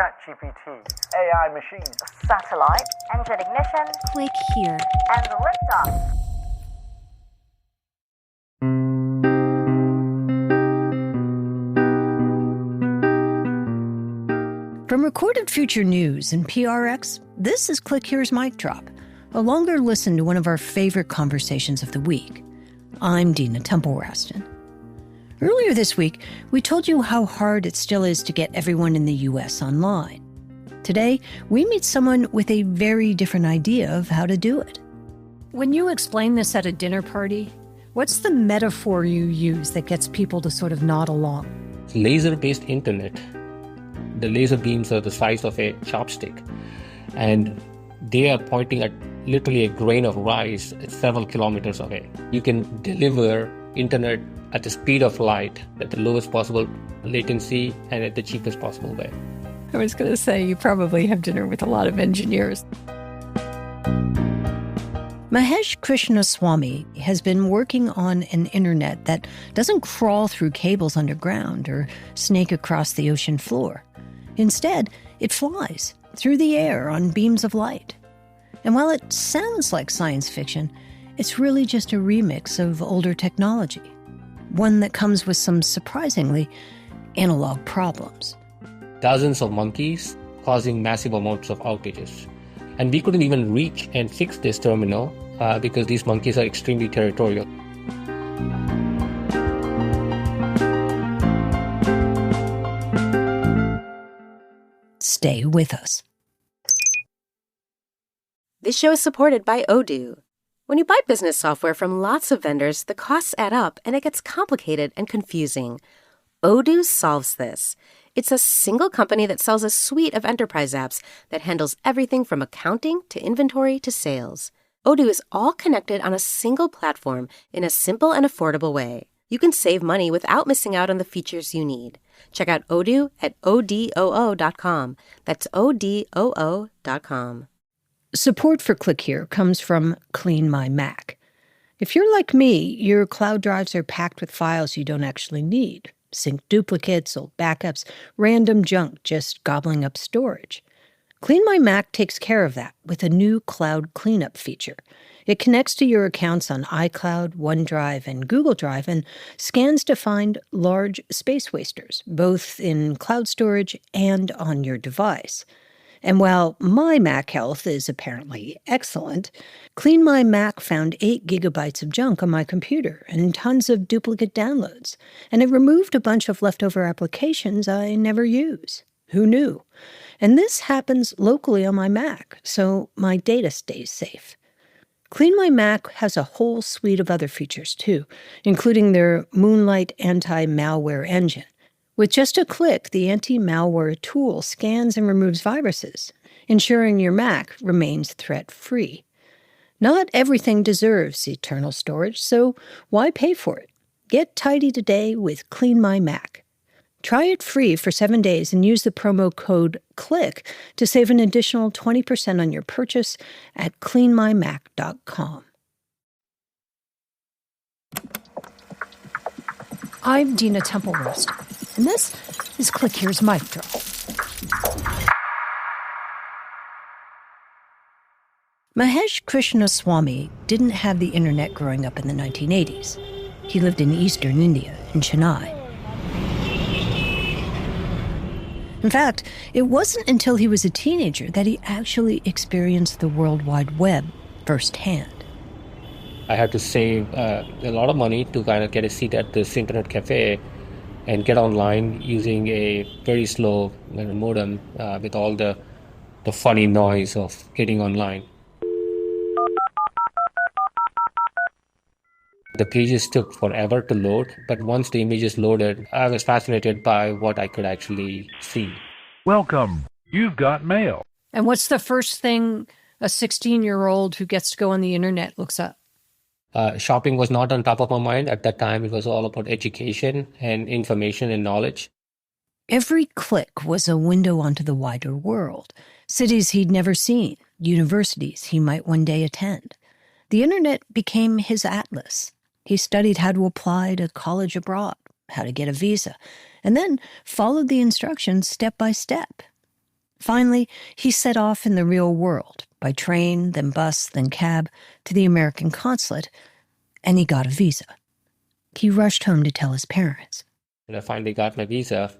ChatGPT, AI machines, satellite, engine ignition, click here, and liftoff. From Recorded Future News and PRX, this is Click Here's Mic Drop, a longer listen to one of our favorite conversations of the week. I'm Dina Temple-Raston. Earlier this week, we told you how hard it still is to get everyone in the U.S. online. Today, we meet someone with a very different idea of how to do it. When you explain this at a dinner party, what's the metaphor you use that gets people to sort of nod along? Laser-based internet. The laser beams are the size of a chopstick, and they are pointing at literally a grain of rice several kilometers away. You can deliver internet at the speed of light, at the lowest possible latency, and at the cheapest possible way. I was going to say, you probably have dinner with a lot of engineers. Mahesh Krishnaswamy has been working on an internet that doesn't crawl through cables underground or snake across the ocean floor. Instead, it flies through the air on beams of light. And while it sounds like science fiction, it's really just a remix of older technology, one that comes with some surprisingly analog problems. Dozens of monkeys causing massive amounts of outages. And we couldn't even reach and fix this terminal because these monkeys are extremely territorial. Stay with us. This show is supported by Odoo. When you buy business software from lots of vendors, the costs add up and it gets complicated and confusing. Odoo solves this. It's a single company that sells a suite of enterprise apps that handles everything from accounting to inventory to sales. Odoo is all connected on a single platform in a simple and affordable way. You can save money without missing out on the features you need. Check out Odoo at odoo.com. That's odoo.com. Support for Click Here comes from Clean My Mac. If you're like me, your cloud drives are packed with files you don't actually need. Sync duplicates, old backups, random junk just gobbling up storage. Clean My Mac takes care of that with a new cloud cleanup feature. It connects to your accounts on iCloud, OneDrive, and Google Drive and scans to find large space wasters, both in cloud storage and on your device. And while my Mac health is apparently excellent, Clean My Mac found 8 gigabytes of junk on my computer and tons of duplicate downloads, and it removed a bunch of leftover applications I never use. Who knew? And this happens locally on my Mac, so my data stays safe. Clean My Mac has a whole suite of other features too, including their Moonlight anti-malware engine. With just a click, the anti-malware tool scans and removes viruses, ensuring your Mac remains threat-free. Not everything deserves eternal storage, so why pay for it? Get tidy today with Clean My Mac. Try it free for 7 days and use the promo code CLICK to save an additional 20% on your purchase at cleanmymac.com. I'm Dina Temple-Raston, and this is Click Here's Mic Drop. Mahesh Krishnaswamy didn't have the internet growing up in the 1980s. He lived in eastern India, in Chennai. In fact, it wasn't until he was a teenager that he actually experienced the World Wide Web firsthand. I had to save a lot of money to kind of get a seat at this internet cafe and get online using a very slow modem with all the funny noise of getting online. The pages took forever to load, but once the images loaded, I was fascinated by what I could actually see. Welcome. You've got mail. And what's the first thing a 16-year-old who gets to go on the internet looks up? Shopping was not on top of my mind. At that time, it was all about education and information and knowledge. Every click was a window onto the wider world, cities he'd never seen, universities he might one day attend. The internet became his atlas. He studied how to apply to college abroad, how to get a visa, and then followed the instructions step by step. Finally, he set off in the real world, by train, then bus, then cab, to the American consulate, and he got a visa. He rushed home to tell his parents. And I finally got my visa,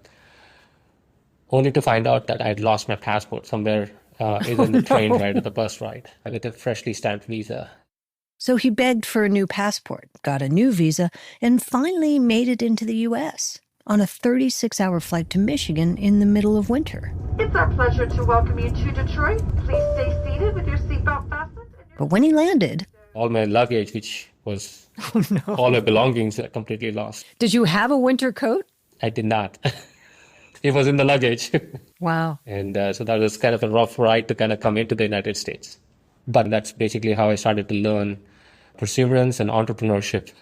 only to find out that I'd lost my passport somewhere, either in the train ride or the bus ride, with a freshly stamped visa. So he begged for a new passport, got a new visa, and finally made it into the U.S. on a 36-hour flight to Michigan in the middle of winter. It's our pleasure to welcome you to Detroit. Please stay seated with your seatbelt fastened. But when he landed... all my luggage, which was all my belongings, I completely lost. Did you have a winter coat? I did not. It was in the luggage. Wow. And so that was kind of a rough ride to kind of come into the United States. But that's basically how I started to learn perseverance and entrepreneurship.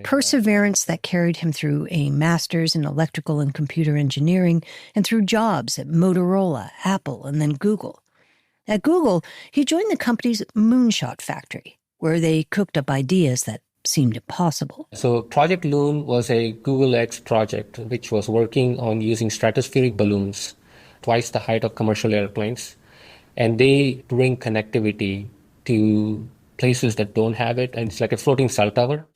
Perseverance that carried him through a master's in electrical and computer engineering and through jobs at Motorola, Apple, and then Google. At Google, he joined the company's moonshot factory, where they cooked up ideas that seemed impossible. So Project Loon was a Google X project, which was working on using stratospheric balloons, twice the height of commercial airplanes, and they bring connectivity to places that don't have it, and it's like a floating cell tower.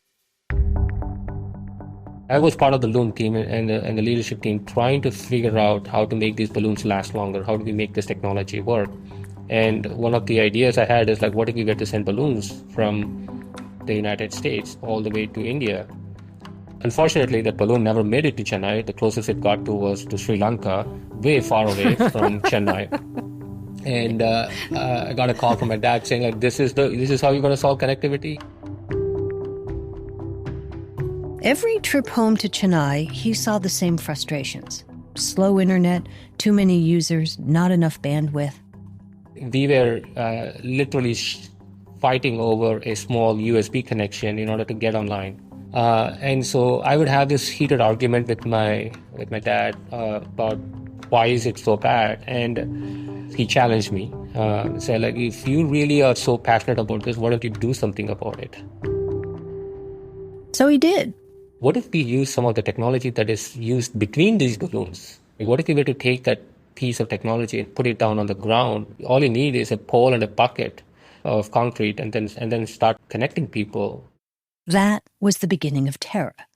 I was part of the Loon team and the leadership team trying to figure out how to make these balloons last longer, how do we make this technology work. And one of the ideas I had is like, what if we get to send balloons from the United States all the way to India? Unfortunately, that balloon never made it to Chennai. The closest it got to was to Sri Lanka, way far away from Chennai. And I got a call from my dad saying, like, this is how you're going to solve connectivity? Every trip home to Chennai, he saw the same frustrations. Slow internet, too many users, not enough bandwidth. We were literally fighting over a small USB connection in order to get online. And so I would have this heated argument with my dad about why is it so bad? And he challenged me, said, like, if you really are so passionate about this, why don't you do something about it? So he did. What if we use some of the technology that is used between these balloons? Like, what if we were to take that piece of technology and put it down on the ground? All you need is a pole and a bucket of concrete and then start connecting people. That was the beginning of Taara,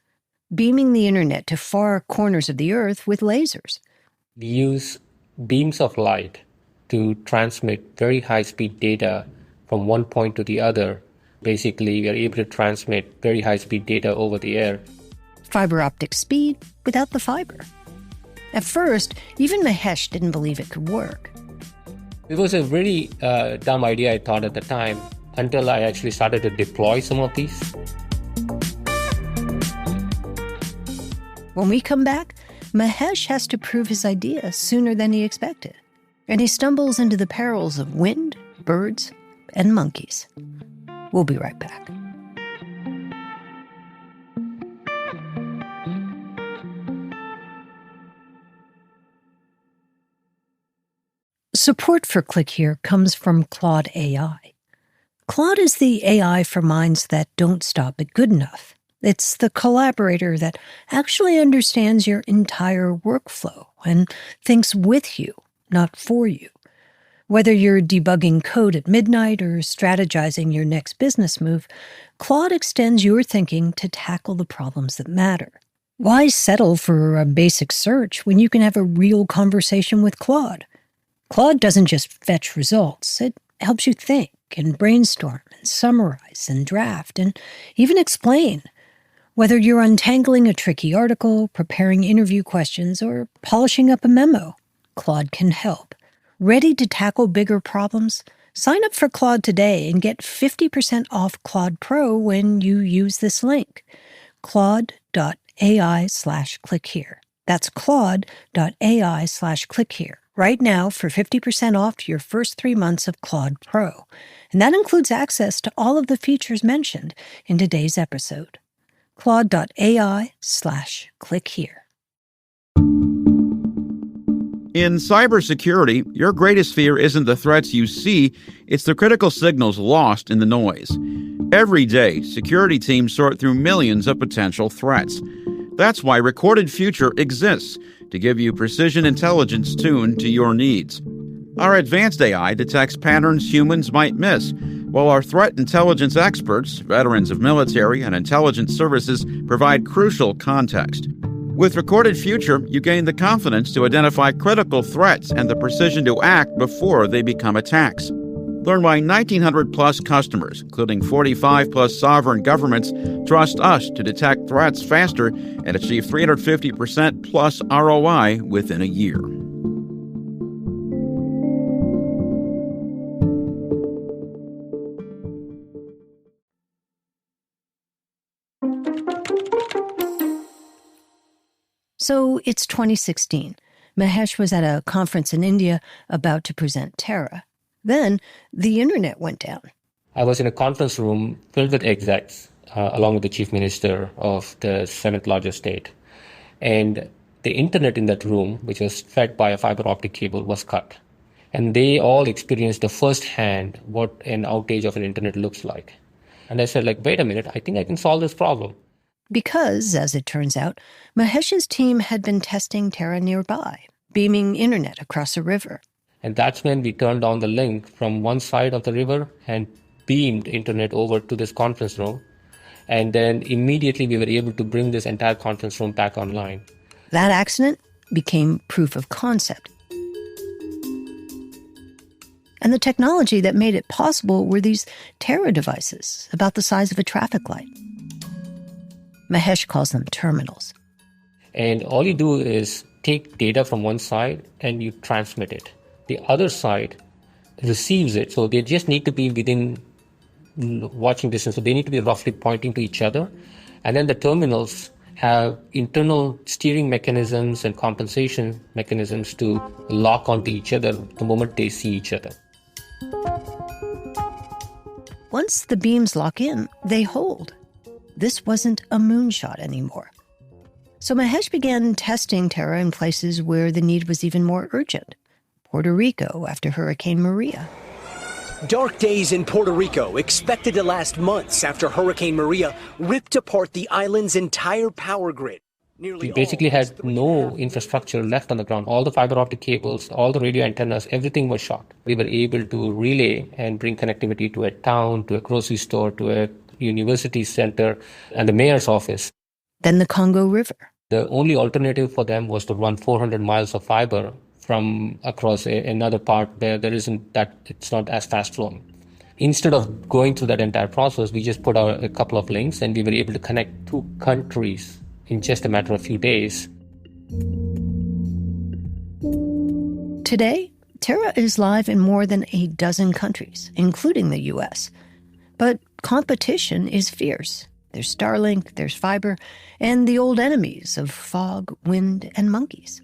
beaming the internet to far corners of the earth with lasers. We use beams of light to transmit very high-speed data from one point to the other. Basically, we are able to transmit very high-speed data over the air. Fiber optic speed without the fiber. At first, even Mahesh didn't believe it could work. It was a really dumb idea, I thought, at the time, until I actually started to deploy some of these. When we come back, Mahesh has to prove his idea sooner than he expected. And he stumbles into the perils of wind, birds, and monkeys. We'll be right back. Support for Click Here comes from Claude AI. Claude is the AI for minds that don't stop at good enough. It's the collaborator that actually understands your entire workflow and thinks with you, not for you. Whether you're debugging code at midnight or strategizing your next business move, Claude extends your thinking to tackle the problems that matter. Why settle for a basic search when you can have a real conversation with Claude? Claude doesn't just fetch results. It helps you think and brainstorm and summarize and draft and even explain. Whether you're untangling a tricky article, preparing interview questions, or polishing up a memo, Claude can help. Ready to tackle bigger problems? Sign up for Claude today and get 50% off Claude Pro when you use this link. Claude.ai/clickhere. That's Claude.ai/clickhere. Right now for 50% off your first 3 months of Claude Pro. And that includes access to all of the features mentioned in today's episode. Claude.ai/clickhere. In cybersecurity, your greatest fear isn't the threats you see, it's the critical signals lost in the noise. Every day, security teams sort through millions of potential threats. That's why Recorded Future exists, to give you precision intelligence tuned to your needs. Our advanced AI detects patterns humans might miss, while our threat intelligence experts, veterans of military and intelligence services, provide crucial context. With Recorded Future, you gain the confidence to identify critical threats and the precision to act before they become attacks. Learn why 1,900-plus customers, including 45-plus sovereign governments, trust us to detect threats faster and achieve 350% plus ROI within a year. So it's 2016. Mahesh was at a conference in India about to present Taara. Then the internet went down. I was in a conference room filled with execs, along with the chief minister of the seventh largest state. And the internet in that room, which was fed by a fiber optic cable, was cut. And they all experienced firsthand what an outage of an internet looks like. And I said, wait a minute, I think I can solve this problem. Because, as it turns out, Mahesh's team had been testing Taara nearby, beaming internet across a river. And that's when we turned on the link from one side of the river and beamed internet over to this conference room. And then immediately we were able to bring this entire conference room back online. That accident became proof of concept. And the technology that made it possible were these Taara devices, about the size of a traffic light. Mahesh calls them terminals. And all you do is take data from one side and you transmit it. The other side receives it, so they just need to be within watching distance. So they need to be roughly pointing to each other. And then the terminals have internal steering mechanisms and compensation mechanisms to lock onto each other the moment they see each other. Once the beams lock in, they hold. This wasn't a moonshot anymore. So Mahesh began testing Taara in places where the need was even more urgent. Puerto Rico after Hurricane Maria. Dark days in Puerto Rico expected to last months after Hurricane Maria ripped apart the island's entire power grid. We basically had no infrastructure left on the ground. All the fiber optic cables, all the radio antennas, everything was shot. We were able to relay and bring connectivity to a town, to a grocery store, to a university center, and the mayor's office. Then the Congo River. The only alternative for them was to run 400 miles of fiber from across another part where it's not as fast flowing. Instead of going through that entire process, we just put out a couple of links and we were able to connect two countries in just a matter of a few days. Today, Taara is live in more than a dozen countries, including the U.S. But competition is fierce. There's Starlink, there's fiber, and the old enemies of fog, wind, and monkeys.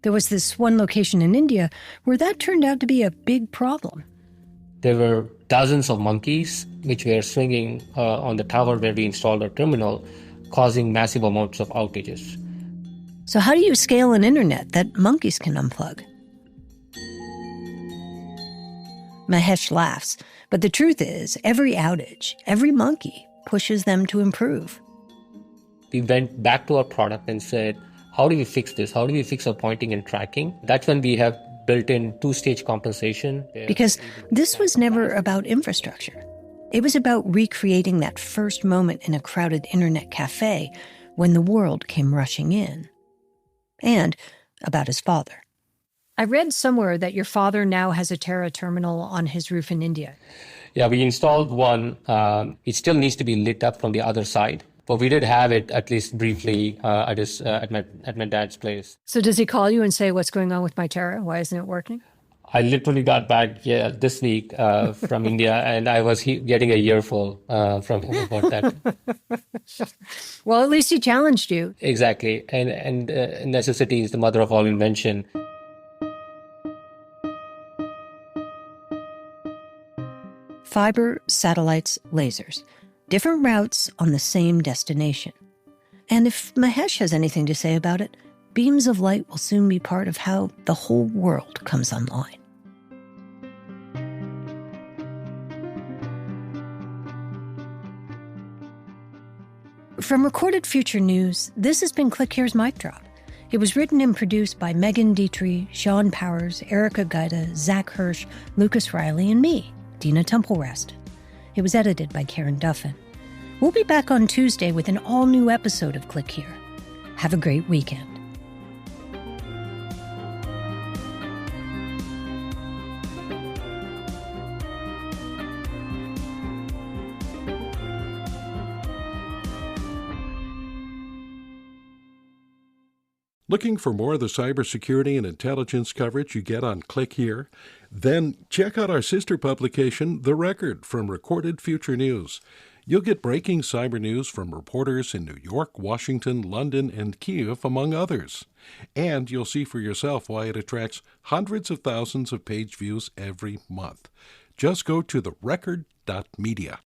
There was this one location in India where that turned out to be a big problem. There were dozens of monkeys which were swinging on the tower where we installed our terminal, causing massive amounts of outages. So how do you scale an internet that monkeys can unplug? Mahesh laughs, but the truth is, every outage, every monkey pushes them to improve. We went back to our product and said, how do we fix this? How do we fix our pointing and tracking? That's when we have built in two-stage compensation. Because this was never about infrastructure. It was about recreating that first moment in a crowded internet cafe when the world came rushing in. And about his father. I read somewhere that your father now has a Taara terminal on his roof in India. Yeah, we installed one. It still needs to be lit up from the other side. But we did have it at least briefly at my dad's place. So does he call you and say, what's going on with my Taara? Why isn't it working? I literally got back this week from India, and I was getting a earful from him about that. Well, at least he challenged you. Exactly. And necessity is the mother of all invention. Fiber, satellites, lasers. Different routes on the same destination. And if Mahesh has anything to say about it, beams of light will soon be part of how the whole world comes online. From Recorded Future News, this has been Click Here's Mic Drop. It was written and produced by Megan Dietrich, Sean Powers, Erica Guida, Zach Hirsch, Lucas Riley, and me, Dina Temple-Rest. It was edited by Karen Duffin. We'll be back on Tuesday with an all-new episode of Click Here. Have a great weekend. Looking for more of the cybersecurity and intelligence coverage you get on Click Here? Then check out our sister publication, The Record, from Recorded Future News. You'll get breaking cyber news from reporters in New York, Washington, London, and Kiev, among others. And you'll see for yourself why it attracts hundreds of thousands of page views every month. Just go to therecord.media.